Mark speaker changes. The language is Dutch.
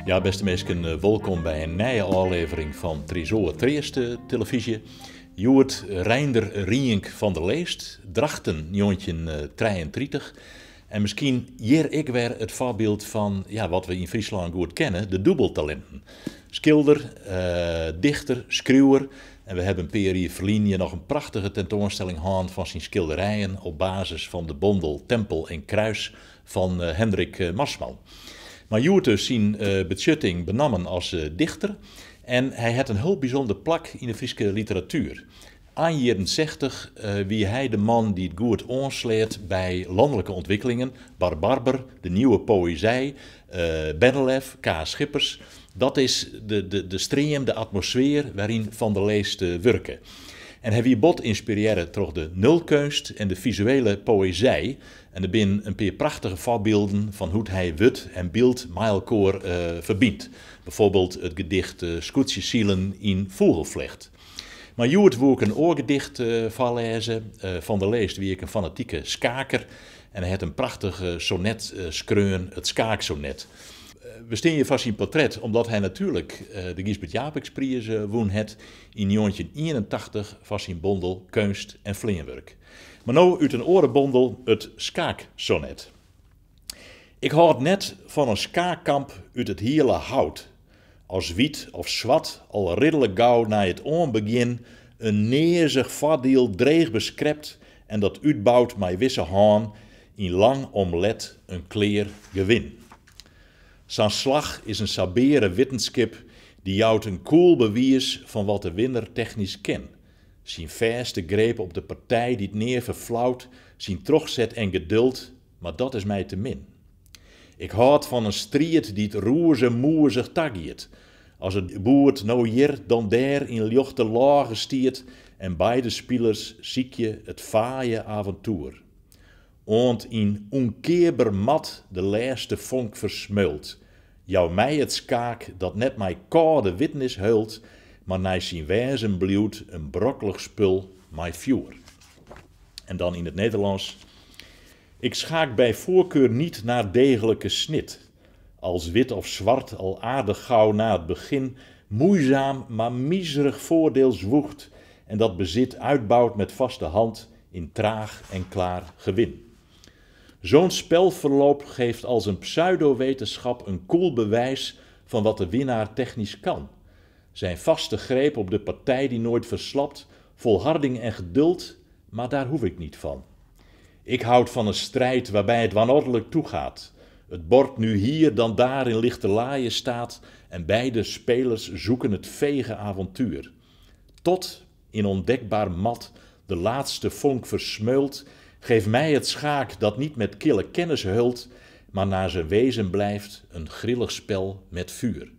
Speaker 1: Ja, beste mensen, welkom bij een nieuwe aflevering van Tresor Trieste televisie. Joert Reinder Rienk van der Leest, Drachten, jongetje 33. En misschien hier ik weer het voorbeeld van wat we in Friesland goed kennen, de dubbeltalenten. Schilder, dichter, schreeuwer. En we hebben Peri Verlienje nog een prachtige tentoonstelling gehad van zijn schilderijen op basis van de bondel Tempel en Kruis van Hendrik Marsman. Maar Joert dus zijn betjutting benammen als dichter en hij had een heel bijzonder plak in de Friese literatuur. Aan jaren 60 wie hij de man die het goed aansleert bij landelijke ontwikkelingen. Barber, de nieuwe poëzij, Benelef, K. Schippers. Dat is de stream, de atmosfeer waarin Van der Leest werken. En hij wie bot inspireren door de nulkunst en de visuele poëzij. En er zijn een paar prachtige voorbeelden van hoe hij wut en beeld met elkaar verbindt. Bijvoorbeeld het gedicht Scootse Zielen in Vogelvlecht. Maar Joert wil ook een oorgedicht voorlezen. Van der Leest wie ik een fanatieke skaker. En hij had een prachtige sonnet skreun, het skaaksonnet. We staan hier vast in portret omdat hij natuurlijk de Gisbert Japeksprijs won het in 1981 vast in bondel Kunst en Vleenwerk. Maar nou uit een orenbondel het skaaksonnet. Ik houd net van een skaakkamp uit het hele hout. Als wit of zwart al ridderlijk gauw na het onbegin een neerzig voordeel dreig beskrept en dat uitbouwt mij wisse haan in lang omlet een kleer gewin. Zijn slag is een sabere wetenschap die jouwt een cool bewijs van wat de winner technisch ken. Zijn verste greep op de partij die het neer verflauwt, zijn trogzet en geduld, maar dat is mij te min. Ik houd van een strijd die het roerse moer zich tagiert. Als het boert nou hier dan daar in lichte lage stiert en beide spelers ziek je het vaaie avontuur. Want in onkeerbaar mat de laatste vonk versmult. Jou mij het skaak dat net mij koude witnis heult, maar naar zijn wezen blijft een brokkelig spul mij vuur. En dan in het Nederlands. Ik schaak bij voorkeur niet naar degelijke snit. Als wit of zwart al aardig gauw na het begin, moeizaam maar miserig voordeel zwoegt en dat bezit uitbouwt met vaste hand in traag en klaar gewin. Zo'n spelverloop geeft als een pseudowetenschap een koel bewijs van wat de winnaar technisch kan. Zijn vaste greep op de partij die nooit verslapt, volharding en geduld, maar daar hoef ik niet van. Ik houd van een strijd waarbij het wanordelijk toegaat. Het bord nu hier dan daar in lichte laaien staat en beide spelers zoeken het vege avontuur. Tot, in ondenkbaar mat, de laatste vonk versmeult, geef mij het schaak dat niet met kille kennis heult, maar naar zijn wezen blijft een grillig spel met vuur.